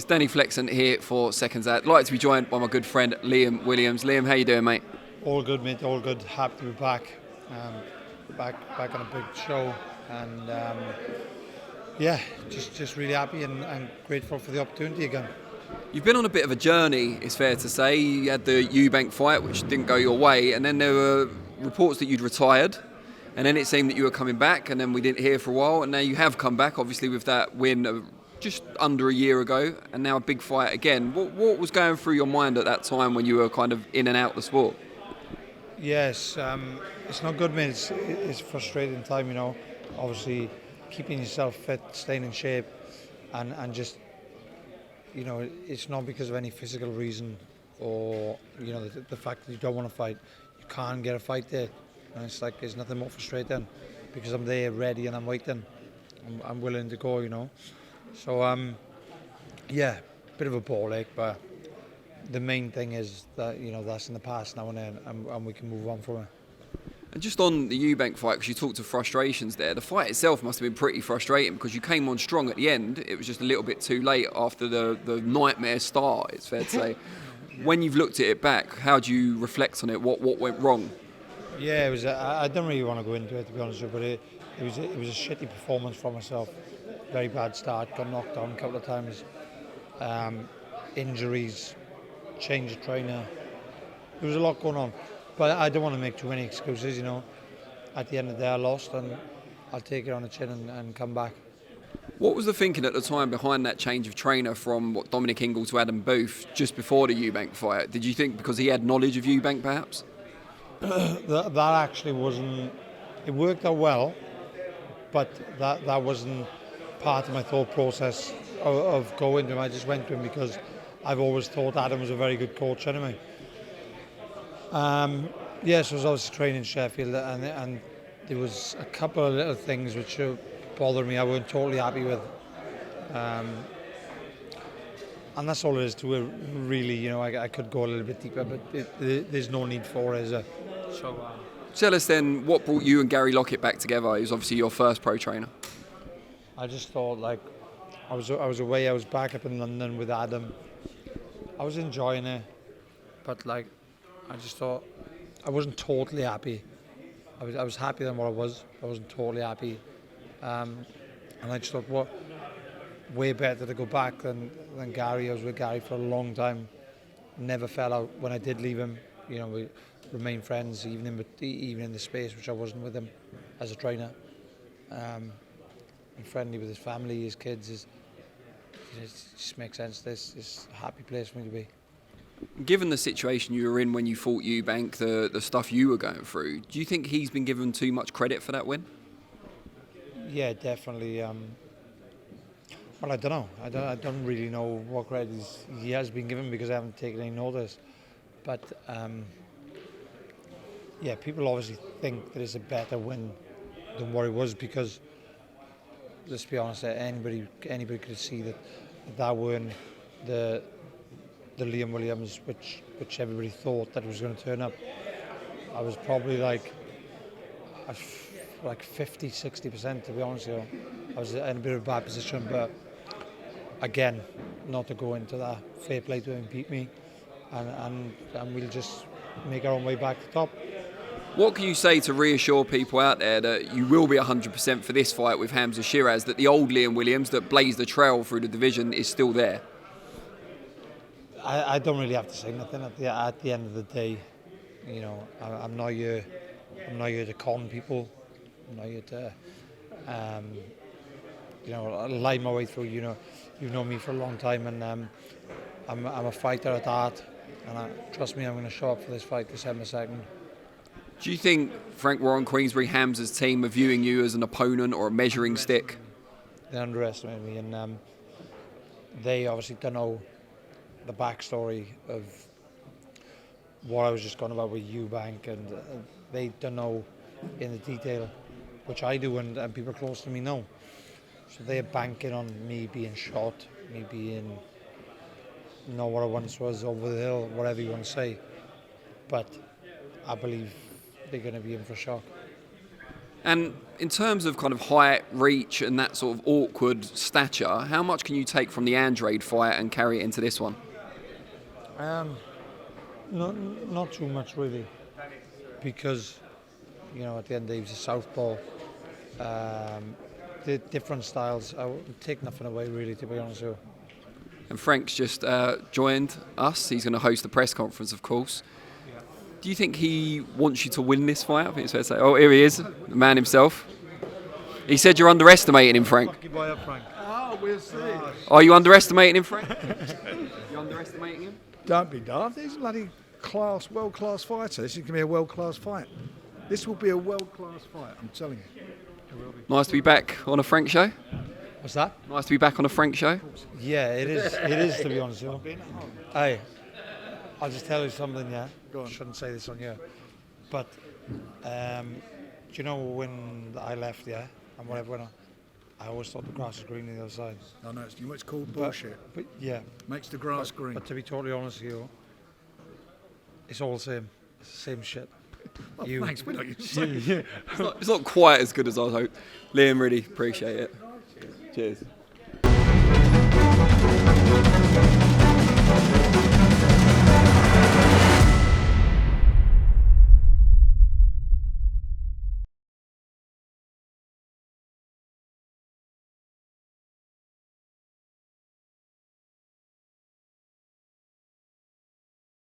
Danny Flexon here for SecondsOut. I'd like to be joined by my good friend Liam Williams. Liam, how you doing, mate? All good, mate. All good. Happy to be back. Back on a big show, and yeah, just really happy and grateful for the opportunity again. You've been on a bit of a journey, it's fair to say. You had the Eubank fight, which didn't go your way, and then there were reports that you'd retired, and then it seemed that you were coming back, and then we didn't hear for a while, and now you have come back, obviously, with that win just under a year ago, and now a big fight again. What was going through your mind at that time when you were kind of in and out the sport? Yes, it's not good, mate. It's a frustrating time, you know. Obviously, keeping yourself fit, staying in shape, and just, you know, it's not because of any physical reason or, you know, the fact that you don't want to fight. You can't get a fight there. And it's like, there's nothing more frustrating because I'm there ready and I'm waiting. I'm willing to go, you know. So, yeah, bit of a ball ache, but the main thing is that, you know, that's in the past now and we can move on from it. And just on the Eubank fight, because you talked of frustrations there, the fight itself must have been pretty frustrating because you came on strong at the end. It was just a little bit too late after the nightmare start, it's fair to say. When you've looked at it back, how do you reflect on it? What went wrong? Yeah, it was. I don't really want to go into it, to be honest with you, but it was a shitty performance from myself. Very bad start, got knocked down a couple of times. Injuries, change of trainer. There was a lot going on. But I don't want to make too many excuses, you know. At the end of the day, I lost, and I'll take it on the chin and come back. What was the thinking at the time behind that change of trainer from Dominic Ingle to Adam Booth just before the Eubank fight? Did you think because he had knowledge of Eubank, perhaps? That actually wasn't. It worked out well, but that wasn't part of my thought process of going to him. I just went to him because I've always thought Adam was a very good coach anyway. Yes, I was obviously training in Sheffield, and there was a couple of little things which bothered me. I weren't totally happy with, and that's all it is to it, really. You know, I could go a little bit deeper, but there's no need for it. So, tell us then, what brought you and Gary Lockett back together? He was obviously your first pro trainer. I just thought, like, I was away. I was back up in London with Adam. I was enjoying it, but like, I just thought I wasn't totally happy. I was happier than what I was. I wasn't totally happy, and I just thought, what way better to go back than Gary. I was with Gary for a long time. Never fell out when I did leave him. You know, we remained friends even in the space which I wasn't with him as a trainer. And friendly with his family, his kids. It just makes sense. This is a happy place for me to be. Given the situation you were in when you fought Eubank, the stuff you were going through, do you think he's been given too much credit for that win? Yeah, definitely. Well, I don't know. I don't really know what credit he has been given because I haven't taken any notice. But yeah, people obviously think that it's a better win than what it was because, let's be honest, anybody could see that weren't the Liam Williams which everybody thought that was going to turn up. I was probably like 50-60%, to be honest with you. I was in a bit of a bad position, but again, not to go into that. Fair play to him, beat me, and we'll just make our own way back to the top. What can you say to reassure people out there that you will be 100% for this fight with Hamzah Sheeraz, that the old Liam Williams that blazed the trail through the division is still there? I don't really have to say nothing at the end of the day. You know, I'm not here to con people. I'm not here to, you know, lie my way through. You know, you've known me for a long time, and I'm a fighter at heart. And trust me, I'm going to show up for this fight December 2nd. Do you think Frank Warren Queensbury, Hamzah's team are viewing you as an opponent or a measuring stick? They underestimate me, and they obviously don't know the backstory of what I was just going about with Eubank, and they don't know in the detail, which I do, and people close to me know. So they're banking on me being shot, me being not what I once was, over the hill, whatever you want to say. But I believe they're going to be in for a shock. And in terms of kind of height, reach, and that sort of awkward stature, how much can you take from the Andrade fight and carry it into this one? Not too much really, because you know at the end of the day, he was a southpaw. The different styles, I would take nothing away really, to be honest with you. And Frank's just joined us. He's going to host the press conference, of course. Do you think he wants you to win this fight? I think it's fair to say. Oh, here he is, the man himself. He said you're underestimating him, Frank. Oh, we'll see. Are you underestimating him, Frank? You underestimating him? Don't be daft. He's a bloody world-class fighter. This is going to be a world-class fight. This will be a world-class fight, I'm telling you. Nice to be back on a Frank show. What's that? Nice to be back on a Frank show. Yeah, it is. It is, to be honest with you. Hey, I'll just tell you something. Yeah, I shouldn't say this on here, but do you know when I left? Yeah, and whatever went on, I always thought the grass was green on the other side. I know, it's called bullshit. But yeah, Makes the grass green. But to be totally honest with you, it's all the same. It's the same shit. Oh, thanks, we know you say. It's not quite as good as I was hoping. Liam, really appreciate it. Cheers.